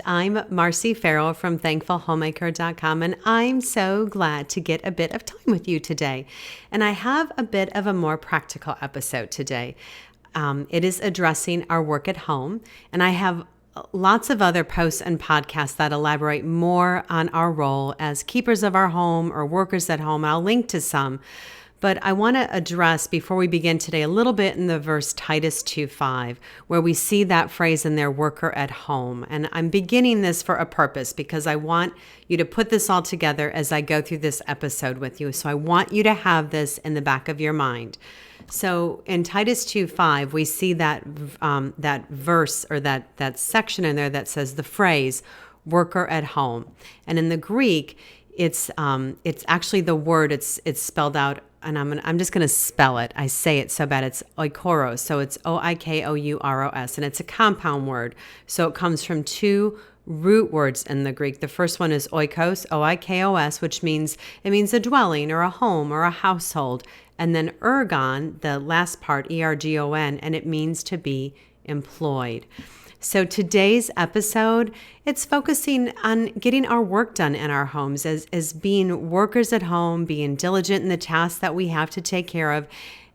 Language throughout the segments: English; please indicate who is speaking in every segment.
Speaker 1: I'm Marcy Farrell from ThankfulHomemaker.com, and I'm so glad to get a bit of time with you today. And I have a bit of a more practical episode today. It is addressing our work at home, and I have lots of other posts and podcasts that elaborate more on our role as keepers of our home or workers at home. I'll link to some. But I want to address, before we begin today, a little bit in the verse Titus 2:5, where we see that phrase in there, worker at home. And I'm beginning this for a purpose because I want you to put this all together as I go through this episode with you. So I want you to have this in the back of your mind. So in Titus 2:5, we see that verse or that section in there that says the phrase worker at home. And in the Greek, it's actually the word, it's spelled out, and I'm just going to spell it. I say it so bad. It's oikoros. So it's oikouros, and it's a compound word. So it comes from two root words in the Greek. The first one is oikos, oikos, which means a dwelling or a home or a household. And then ergon, the last part, ergon, and it means to be employed. So today's episode, it's focusing on getting our work done in our homes as being workers at home, being diligent in the tasks that we have to take care of.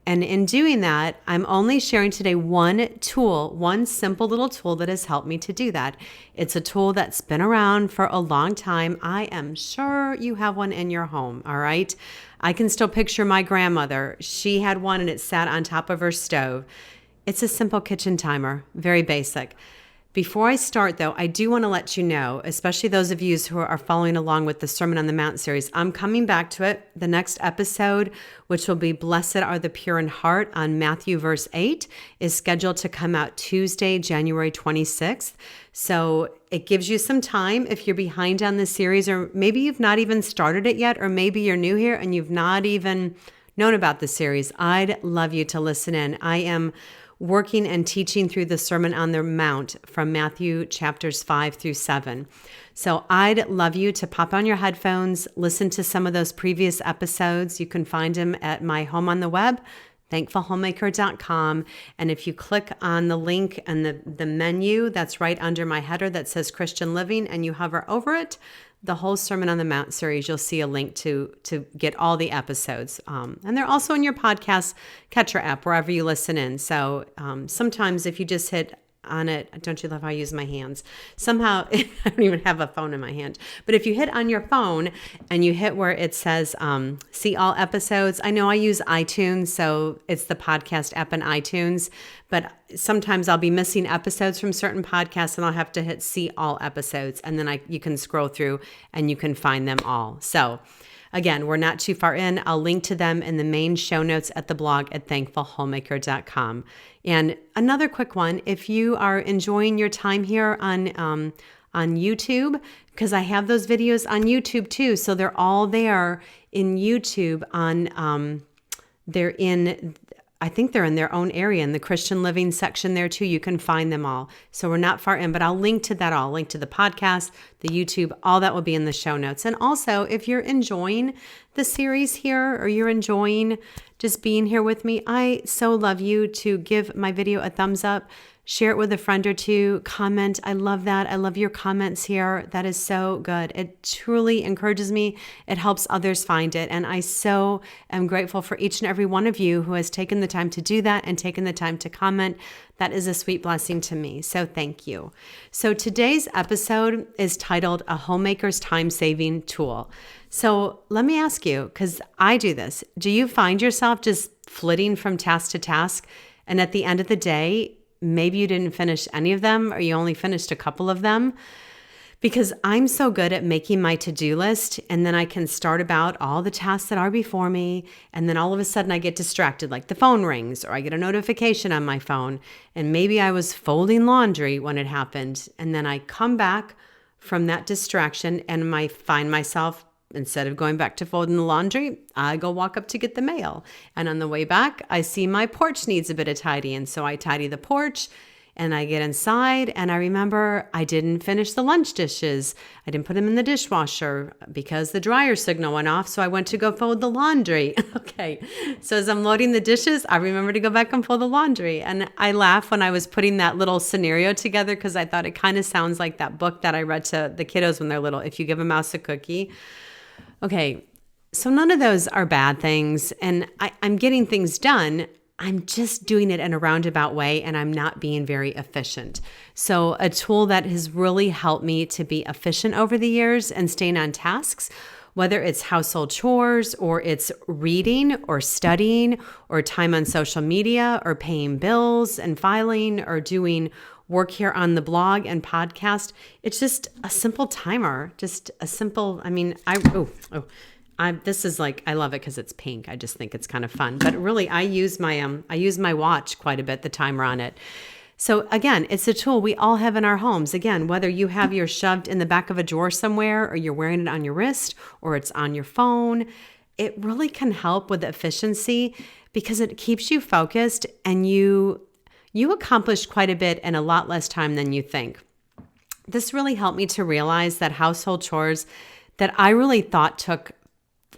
Speaker 1: And in doing that, I'm only sharing today one tool, one simple little tool that has helped me to do that. It's a tool that's been around for a long time. I am sure you have one in your home, all right? I can still picture my grandmother. She had one and it sat on top of her stove. It's a simple kitchen timer, very basic. Before I start, though, I do want to let you know, especially those of you who are following along with the Sermon on the Mount series, I'm coming back to it. The next episode, which will be Blessed are the Pure in Heart on Matthew verse 8, is scheduled to come out Tuesday, January 26th. So it gives you some time if you're behind on the series, or maybe you've not even started it yet, or maybe you're new here and you've not even known about the series. I'd love you to listen in. I am working and teaching through the Sermon on the Mount from Matthew chapters 5 through 7. So I'd love you to pop on your headphones, listen to some of those previous episodes. You can find them at my home on the web, thankfulhomemaker.com. And if you click on the link and the menu that's right under my header that says Christian Living and you hover over it, the whole Sermon on the Mount series, you'll see a link to get all the episodes. And they're also in your podcast catcher app, wherever you listen in. So sometimes if you just hit on it, don't you love how I use my hands? Somehow, I don't even have a phone in my hand. But if you hit on your phone and you hit where it says see all episodes, I know I use iTunes, so it's the podcast app in iTunes. But sometimes I'll be missing episodes from certain podcasts and I'll have to hit see all episodes. And then you can scroll through and you can find them all. So again, we're not too far in. I'll link to them in the main show notes at the blog at thankfulhomemaker.com. And another quick one, if you are enjoying your time here on YouTube, because I have those videos on YouTube too. So they're all there in YouTube I think they're in their own area in the Christian Living section there too. You can find them all. So we're not far in, but I'll link to that all. I'll link to the podcast, the YouTube, all that will be in the show notes. And also, if you're enjoying the series here or you're enjoying just being here with me, I so love you to give my video a thumbs up, share it with a friend or two, comment. I love that. I love your comments here. That is so good. It truly encourages me. It helps others find it. And I so am grateful for each and every one of you who has taken the time to do that and taken the time to comment. That is a sweet blessing to me. So thank you. So today's episode is titled A Homemaker's Time-Saving Tool. So let me ask you, because I do this, do you find yourself just flitting from task to task? And at the end of the day, maybe you didn't finish any of them or you only finished a couple of them? Because I'm so good at making my to-do list and then I can start about all the tasks that are before me and then all of a sudden I get distracted, like the phone rings or I get a notification on my phone and maybe I was folding laundry when it happened and then I come back from that distraction and I find myself, instead of going back to folding the laundry, I go walk up to get the mail. And on the way back, I see my porch needs a bit of tidying. So I tidy the porch And I get inside and I remember I didn't finish the lunch dishes. I didn't put them in the dishwasher because the dryer signal went off. So I went to go fold the laundry. Okay. So as I'm loading the dishes, I remember to go back and fold the laundry. And I laughed when I was putting that little scenario together because I thought it kind of sounds like that book that I read to the kiddos when they're little, If You Give a Mouse a Cookie. Okay. So none of those are bad things. And I'm getting things done. I'm just doing it in a roundabout way and I'm not being very efficient. So a tool that has really helped me to be efficient over the years and staying on tasks, whether it's household chores or it's reading or studying or time on social media or paying bills and filing or doing work here on the blog and podcast, it's just a simple timer, just a simple, this is like, I love it because it's pink. I just think it's kind of fun. But really, I use my watch quite a bit, the timer on it. So again, it's a tool we all have in our homes. Again, whether you have yours shoved in the back of a drawer somewhere or you're wearing it on your wrist or it's on your phone, it really can help with efficiency because it keeps you focused and you accomplish quite a bit in a lot less time than you think. This really helped me to realize that household chores that I really thought took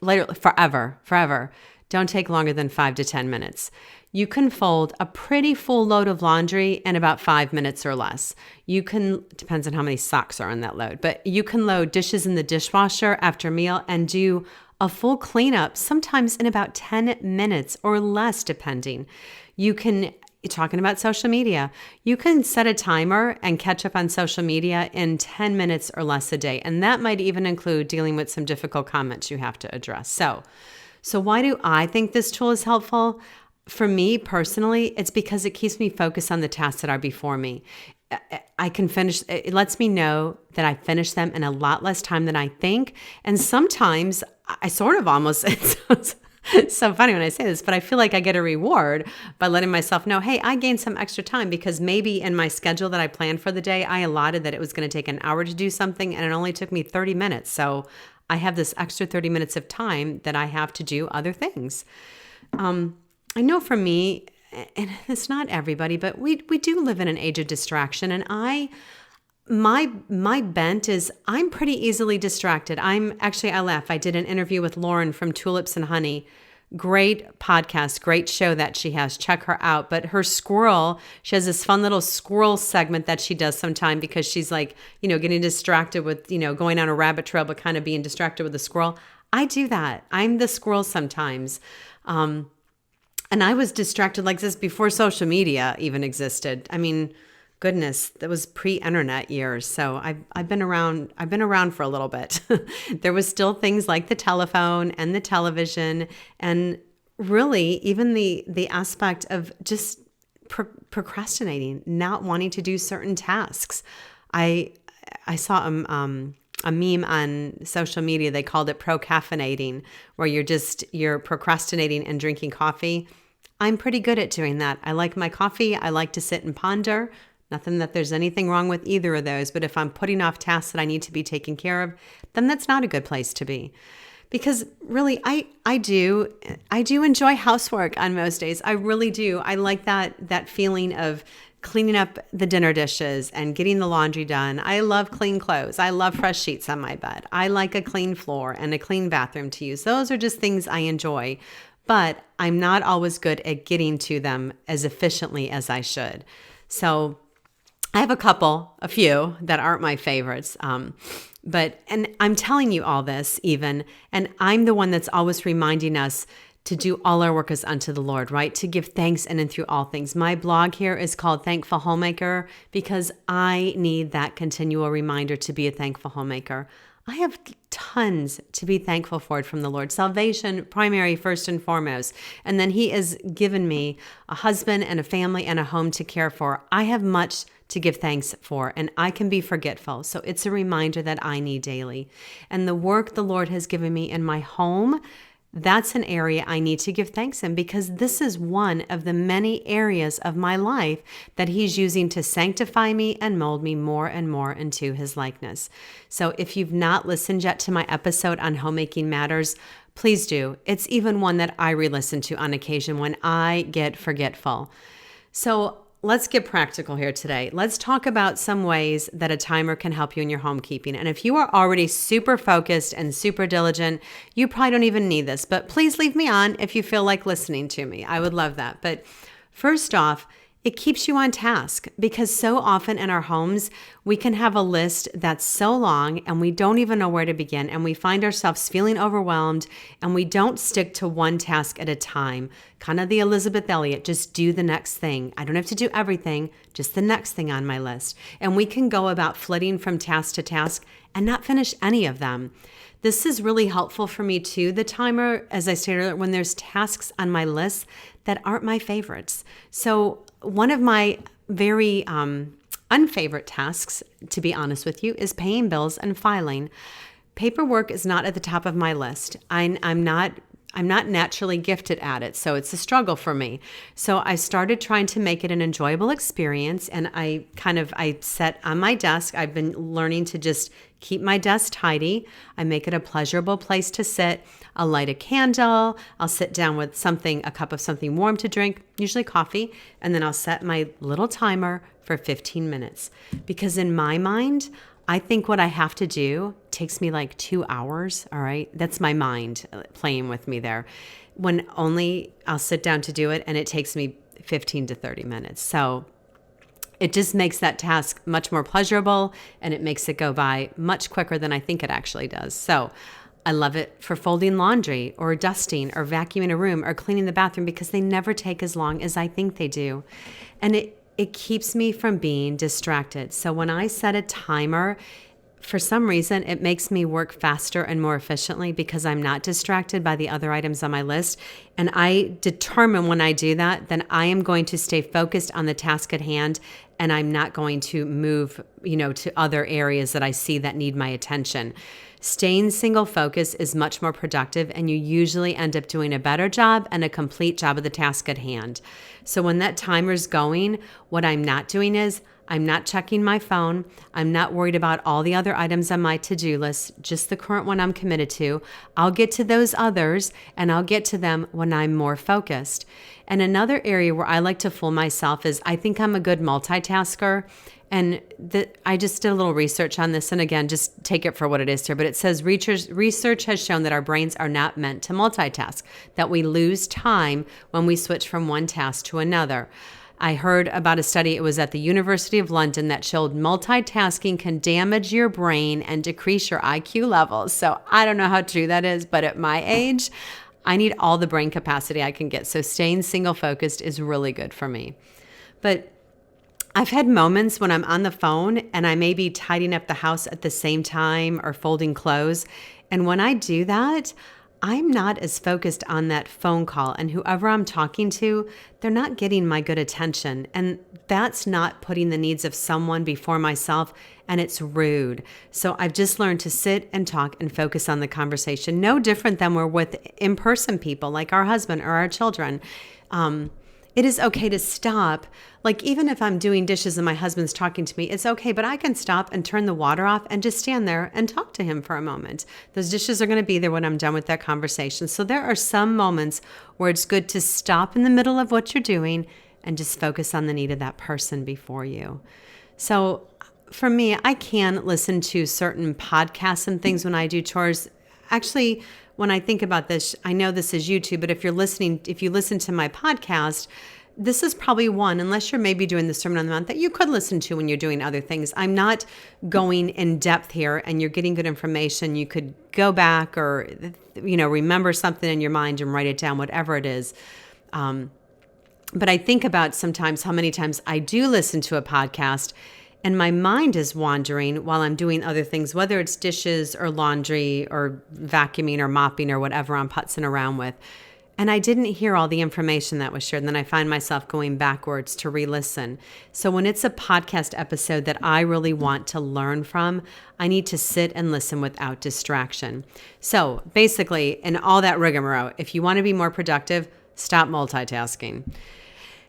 Speaker 1: literally forever, don't take longer than 5 to 10 minutes. You can fold a pretty full load of laundry in about 5 minutes or less. Depends on how many socks are on that load, but you can load dishes in the dishwasher after a meal and do a full cleanup, sometimes in about 10 minutes or less, depending. Talking about social media, you can set a timer and catch up on social media in 10 minutes or less a day. And that might even include dealing with some difficult comments you have to address. So why do I think this tool is helpful? For me personally, it's because it keeps me focused on the tasks that are before me. It lets me know that I finish them in a lot less time than I think. And sometimes I sort of almost, it's so funny when I say this, but I feel like I get a reward by letting myself know, hey, I gained some extra time because maybe in my schedule that I planned for the day, I allotted that it was going to take an hour to do something and it only took me 30 minutes. So I have this extra 30 minutes of time that I have to do other things. I know for me, and it's not everybody, but we do live in an age of distraction. And my bent is I'm pretty easily distracted. I laugh. I did an interview with Lauren from Tulips and Honey. Great podcast, great show that she has. Check her out. But her squirrel, she has this fun little squirrel segment that she does sometime because she's like, getting distracted with, going on a rabbit trail, but kind of being distracted with the squirrel. I do that. I'm the squirrel sometimes. And I was distracted like this before social media even existed. I mean, goodness, that was pre-internet years. So I've been around for a little bit. There was still things like the telephone and the television and really even the aspect of just procrastinating, not wanting to do certain tasks. I saw a meme on social media. They called it procaffeinating, where you're procrastinating and drinking coffee. I'm pretty good at doing that. I like my coffee. I like to sit and ponder. Nothing that there's anything wrong with either of those, but if I'm putting off tasks that I need to be taken care of, then that's not a good place to be. Because really, I do enjoy housework on most days. I really do. I like that feeling of cleaning up the dinner dishes and getting the laundry done. I love clean clothes. I love fresh sheets on my bed. I like a clean floor and a clean bathroom to use. Those are just things I enjoy, but I'm not always good at getting to them as efficiently as I should. So I have a few that aren't my favorites. And I'm telling you all this even, and I'm the one that's always reminding us to do all our work as unto the Lord, right? To give thanks in and through all things. My blog here is called Thankful Homemaker because I need that continual reminder to be a thankful homemaker. I have tons to be thankful for from the Lord. Salvation, primary, first and foremost. And then He has given me a husband and a family and a home to care for. I have much to give thanks for, and I can be forgetful. So it's a reminder that I need daily. And the work the Lord has given me in my home, that's an area I need to give thanks in because this is one of the many areas of my life that He's using to sanctify me and mold me more and more into His likeness. So if you've not listened yet to my episode on Homemaking Matters, please do. It's even one that I re-listen to on occasion when I get forgetful. So let's get practical here today. Let's talk about some ways that a timer can help you in your homekeeping. And if you are already super focused and super diligent, you probably don't even need this, but please leave me on if you feel like listening to me. I would love that. But first off, it keeps you on task because so often in our homes, we can have a list that's so long and we don't even know where to begin. And we find ourselves feeling overwhelmed and we don't stick to one task at a time. Kind of the Elizabeth Elliot, just do the next thing. I don't have to do everything, just the next thing on my list. And we can go about flitting from task to task and not finish any of them. This is really helpful for me too, the timer, as I stated earlier, when there's tasks on my list that aren't my favorites. So one of my very unfavorite tasks, to be honest with you, is paying bills and filing. Paperwork is not at the top of my list. I'm not naturally gifted at it, so it's a struggle for me. So I started trying to make it an enjoyable experience, and I set on my desk. I've been learning to just keep my desk tidy. I make it a pleasurable place to sit. I'll light a candle. I'll sit down with a cup of something warm to drink, usually coffee, and then I'll set my little timer for 15 minutes. Because in my mind, I think what I have to do takes me like 2 hours, all right? That's my mind playing with me there. When only I'll sit down to do it, and it takes me 15 to 30 minutes. So it just makes that task much more pleasurable, and it makes it go by much quicker than I think it actually does. So I love it for folding laundry or dusting or vacuuming a room or cleaning the bathroom because they never take as long as I think they do. And it keeps me from being distracted. So when I set a timer, for some reason, it makes me work faster and more efficiently because I'm not distracted by the other items on my list. And I determine when I do that, then I am going to stay focused on the task at hand, and I'm not going to move, to other areas that I see that need my attention. Staying single focus is much more productive, and you usually end up doing a better job and a complete job of the task at hand. So when that timer's going, what I'm not doing is I'm not checking my phone. I'm not worried about all the other items on my to-do list, just the current one I'm committed to. I'll get to those others, and I'll get to them when I'm more focused. And another area where I like to fool myself is I think I'm a good multitasker. And I just did a little research on this. And again, just take it for what it is here. But it says research has shown that our brains are not meant to multitask, that we lose time when we switch from one task to another. I heard about a study, it was at the University of London, that showed multitasking can damage your brain and decrease your IQ levels. So I don't know how true that is, but at my age, I need all the brain capacity I can get. So staying single focused is really good for me. But I've had moments when I'm on the phone and I may be tidying up the house at the same time or folding clothes. And when I do that, I'm not as focused on that phone call, and whoever I'm talking to, they're not getting my good attention. And that's not putting the needs of someone before myself, and it's rude. So I've just learned to sit and talk and focus on the conversation, no different than we're with in-person people like our husband or our children. It is okay to stop. Like even if I'm doing dishes and my husband's talking to me, it's okay, but I can stop and turn the water off and just stand there and talk to him for a moment. Those dishes are going to be there when I'm done with that conversation. So there are some moments where it's good to stop in the middle of what you're doing and just focus on the need of that person before you. So for me, I can listen to certain podcasts and things when I do chores. Actually, when I think about this, I know this is YouTube, but if you listen to my podcast, this is probably one, unless you're maybe doing the Sermon on the Mount, that you could listen to when you're doing other things. I'm not going in depth here, and you're getting good information. You could go back or, remember something in your mind and write it down, whatever it is. But I think about sometimes how many times I do listen to a podcast and my mind is wandering while I'm doing other things, whether it's dishes or laundry or vacuuming or mopping or whatever I'm putzing around with. And I didn't hear all the information that was shared. And then I find myself going backwards to re-listen. So when it's a podcast episode that I really want to learn from, I need to sit and listen without distraction. So basically, in all that rigmarole, if you want to be more productive, stop multitasking.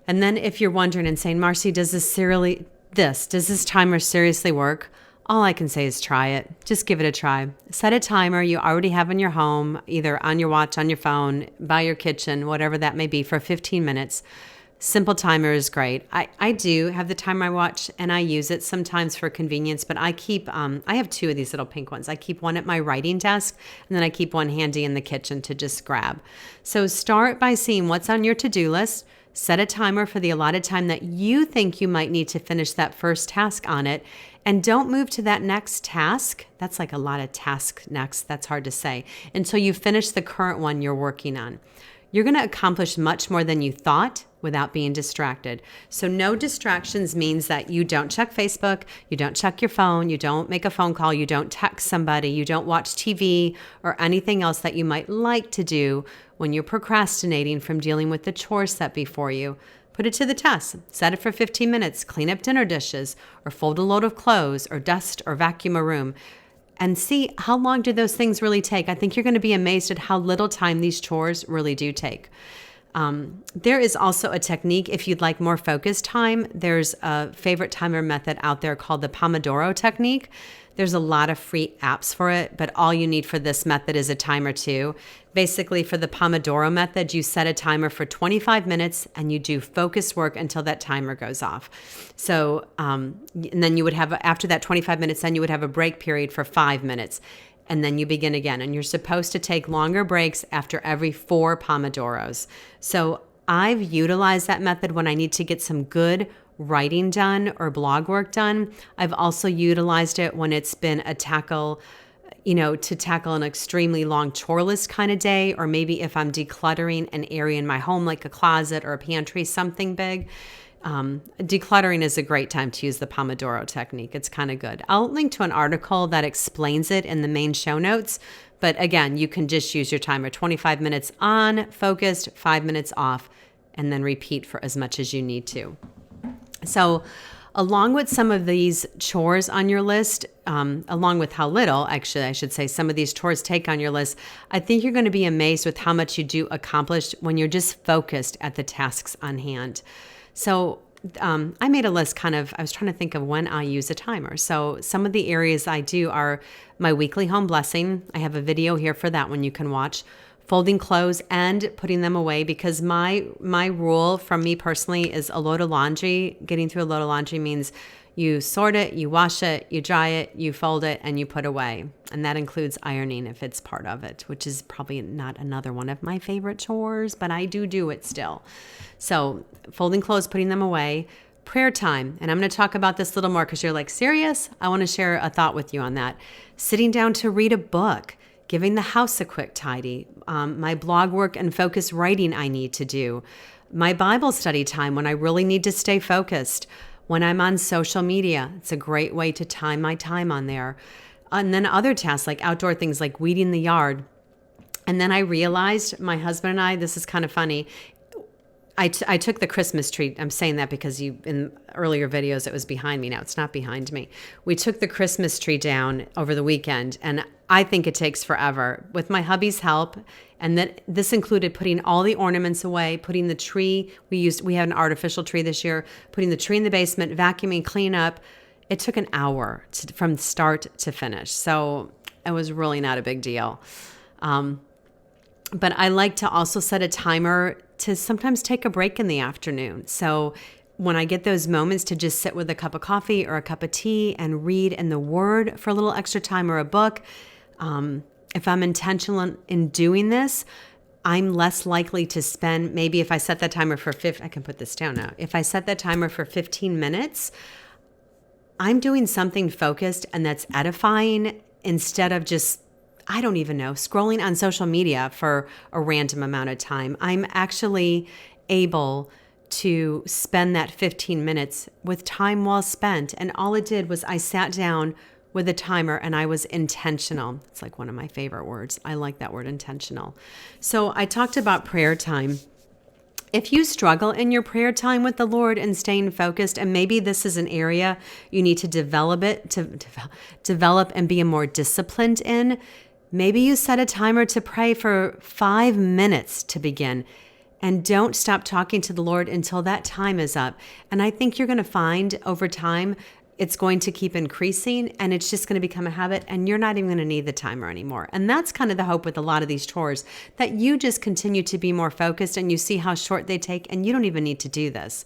Speaker 1: And then if you're wondering and saying, Marcy, does this timer seriously work? All I can say is try it. Just give it a try. Set a timer you already have in your home, either on your watch, on your phone, by your kitchen, whatever that may be, for 15 minutes. Simple timer is great. I do have the timer watch and I use it sometimes for convenience, but I keep, I have two of these little pink ones. I keep one at my writing desk and then I keep one handy in the kitchen to just grab. So start by seeing what's on your to-do list. Set a timer for the allotted time that you think you might need to finish that first task on it. And don't move to that next task. That's like a lot of task next. That's hard to say until you finish the current one you're working on. You're going to accomplish much more than you thought without being distracted. So no distractions means that you don't check Facebook, you don't check your phone, you don't make a phone call, you don't text somebody, you don't watch TV or anything else that you might like to do when you're procrastinating from dealing with the chores set before you. Put it to the test. Set it for 15 minutes. Clean up dinner dishes or fold a load of clothes or dust or vacuum a room. And see how long do those things really take. I think you're going to be amazed at how little time these chores really do take. There is also a technique if you'd like more focused time. There's a favorite timer method out there called the Pomodoro Technique. There's a lot of free apps for it, but all you need for this method is a timer too. Basically, for the Pomodoro method, you set a timer for 25 minutes and you do focused work until that timer goes off. So, and then you would have, after that 25 minutes, then you would have a break period for 5 minutes. And then you begin again. And you're supposed to take longer breaks after every 4 Pomodoros. So I've utilized that method when I need to get some good writing done or blog work done. I've also utilized it when it's been to tackle an extremely long chore list kind of day, or maybe if I'm decluttering an area in my home, like a closet or a pantry, something big. Decluttering is a great time to use the Pomodoro technique. It's kind of good. I'll link to an article that explains it in the main show notes. But again, you can just use your timer, 25 minutes on, focused, 5 minutes off, and then repeat for as much as you need to. So along with some of these chores on your list, along with how little, actually, I should say, some of these chores take on your list, I think you're going to be amazed with how much you do accomplish when you're just focused at the tasks on hand. So I made a list I was trying to think of when I use a timer. So some of the areas I do are my weekly home blessing. I have a video here for that one you can watch. Folding clothes and putting them away, because my rule from me personally is a load of laundry. Getting through a load of laundry means you sort it, you wash it, you dry it, you fold it, and you put away. And that includes ironing if it's part of it, which is probably not another one of my favorite chores, but I do it still. So folding clothes, putting them away. Prayer time. And I'm going to talk about this a little more because you're like, serious? I want to share a thought with you on that. Sitting down to read a book. Giving the house a quick tidy, my blog work and focus writing I need to do, my Bible study time when I really need to stay focused, when I'm on social media. It's a great way to time my time on there. And then other tasks like outdoor things like weeding the yard. And then I realized, my husband and I, this is kind of funny, I took the Christmas tree. I'm saying that because in earlier videos, it was behind me. Now it's not behind me. We took the Christmas tree down over the weekend, and I think it takes forever. With my hubby's help, and then this included putting all the ornaments away, putting the tree, we had an artificial tree this year, putting the tree in the basement, vacuuming, clean up. It took an hour from start to finish. So it was really not a big deal. But I like to also set a timer to sometimes take a break in the afternoon. So when I get those moments to just sit with a cup of coffee or a cup of tea and read in the Word for a little extra time, or a book, if I'm intentional in doing this, I'm less likely to spend, maybe if I set that timer for I can put this down now. If I set that timer for 15 minutes, I'm doing something focused and that's edifying instead of just, I don't even know, scrolling on social media for a random amount of time. I'm actually able to spend that 15 minutes with time well spent. And all it did was I sat down with a timer and I was intentional. It's like one of my favorite words. I like that word, intentional. So I talked about prayer time. If you struggle in your prayer time with the Lord and staying focused, and maybe this is an area you need to develop and be more disciplined in, maybe you set a timer to pray for 5 minutes to begin, and don't stop talking to the Lord until that time is up. And I think you're going to find over time it's going to keep increasing and it's just going to become a habit and you're not even going to need the timer anymore. And that's kind of the hope with a lot of these chores, that you just continue to be more focused and you see how short they take and you don't even need to do this.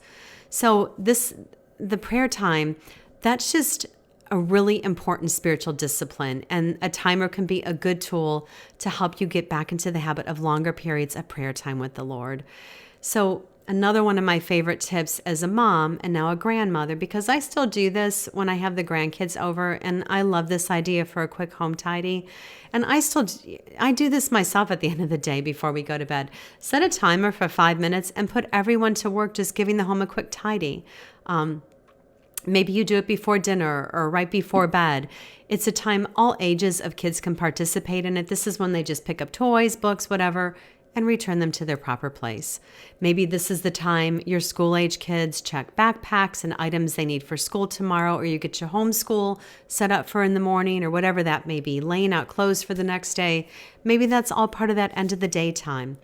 Speaker 1: So the prayer time, that's just a really important spiritual discipline, and a timer can be a good tool to help you get back into the habit of longer periods of prayer time with the Lord. So another one of my favorite tips as a mom and now a grandmother, because I still do this when I have the grandkids over, and I love this idea for a quick home tidy. And I do this myself at the end of the day before we go to bed. Set a timer for 5 minutes and put everyone to work just giving the home a quick tidy. Maybe you do it before dinner or right before bed. It's a time all ages of kids can participate in it. This is when they just pick up toys, books, whatever, and return them to their proper place. Maybe this is the time your school-age kids check backpacks and items they need for school tomorrow, or you get your homeschool set up for in the morning, or whatever that may be, laying out clothes for the next day. Maybe that's all part of that end of the day time.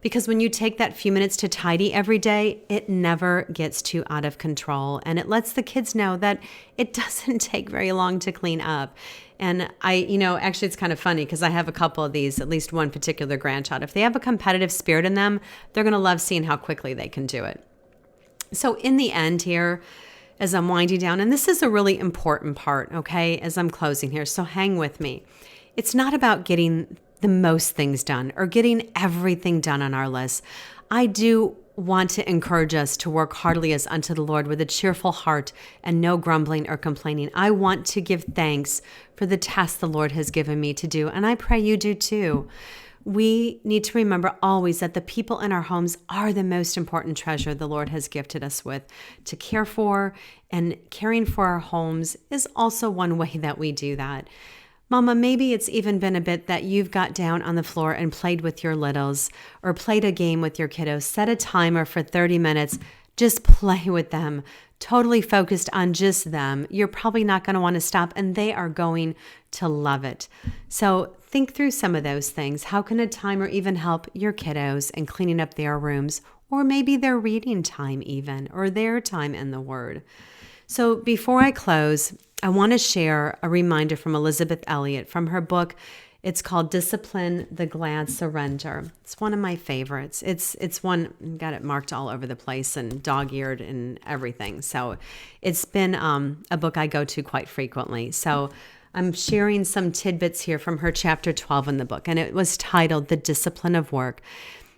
Speaker 1: Because when you take that few minutes to tidy every day, it never gets too out of control. And it lets the kids know that it doesn't take very long to clean up. And actually it's kind of funny because I have a couple of these, at least one particular grandchild. If they have a competitive spirit in them, they're going to love seeing how quickly they can do it. So in the end here, as I'm winding down, and this is a really important part, okay, as I'm closing here, so hang with me. It's not about getting the most things done or getting everything done on our list. I do want to encourage us to work heartily as unto the Lord with a cheerful heart and no grumbling or complaining. I want to give thanks for the task the Lord has given me to do, and I pray you do too. We need to remember always that the people in our homes are the most important treasure the Lord has gifted us with to care for, and caring for our homes is also one way that we do that. Mama, maybe it's even been a bit that you've got down on the floor and played with your littles or played a game with your kiddos. Set a timer for 30 minutes. Just play with them, totally focused on just them. You're probably not going to want to stop, and they are going to love it. So think through some of those things. How can a timer even help your kiddos in cleaning up their rooms, or maybe their reading time even, or their time in the Word? So before I close, I want to share a reminder from Elizabeth Elliot from her book. It's called Discipline, the Glad Surrender. It's one of my favorites. It's one, got it marked all over the place and dog-eared and everything. So it's been a book I go to quite frequently. So I'm sharing some tidbits here from her chapter 12 in the book, and it was titled The Discipline of Work.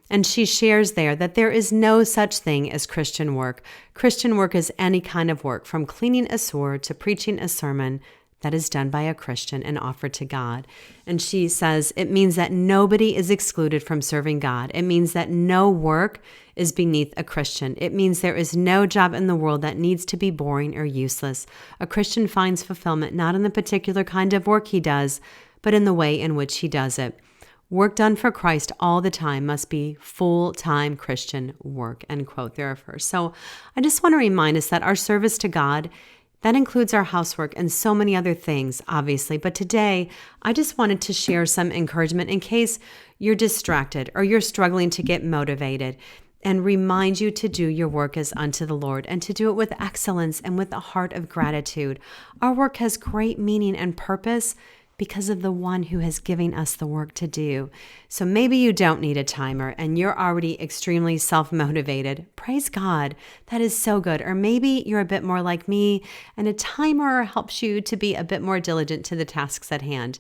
Speaker 1: And she shares there that there is no such thing as Christian work. Christian work is any kind of work, from cleaning a sewer to preaching a sermon that is done by a Christian and offered to God. And she says it means that nobody is excluded from serving God. It means that no work is beneath a Christian. It means there is no job in the world that needs to be boring or useless. A Christian finds fulfillment not in the particular kind of work he does, but in the way in which he does it. Work done for Christ all the time must be full-time Christian work, end quote there of her. So I just want to remind us that our service to God, that includes our housework and so many other things, obviously. But today, I just wanted to share some encouragement in case you're distracted or you're struggling to get motivated, and remind you to do your work as unto the Lord and to do it with excellence and with a heart of gratitude. Our work has great meaning and purpose because of the one who has given us the work to do. So maybe you don't need a timer and you're already extremely self-motivated. Praise God. That is so good. Or maybe you're a bit more like me and a timer helps you to be a bit more diligent to the tasks at hand.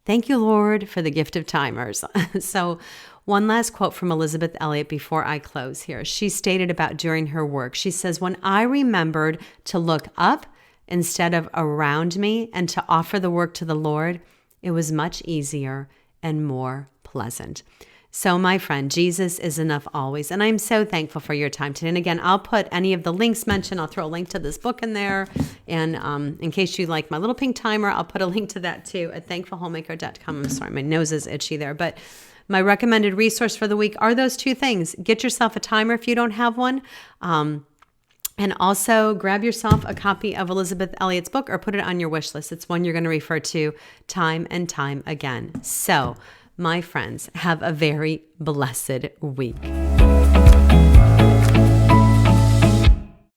Speaker 1: Thank you, Lord, for the gift of timers. So one last quote from Elizabeth Elliot before I close here. She stated about during her work, she says, "When I remembered to look up instead of around me and to offer the work to the Lord, it was much easier and more pleasant." So my friend, Jesus is enough always. And I'm so thankful for your time today. And again, I'll put any of the links mentioned. I'll throw a link to this book in there. And in case you like my little pink timer, I'll put a link to that too at thankfulhomemaker.com. I'm sorry, my nose is itchy there. But my recommended resource for the week are those two things. Get yourself a timer if you don't have one. And also grab yourself a copy of Elizabeth Elliot's book or put it on your wish list. It's one you're going to refer to time and time again. So, my friends, have a very blessed week.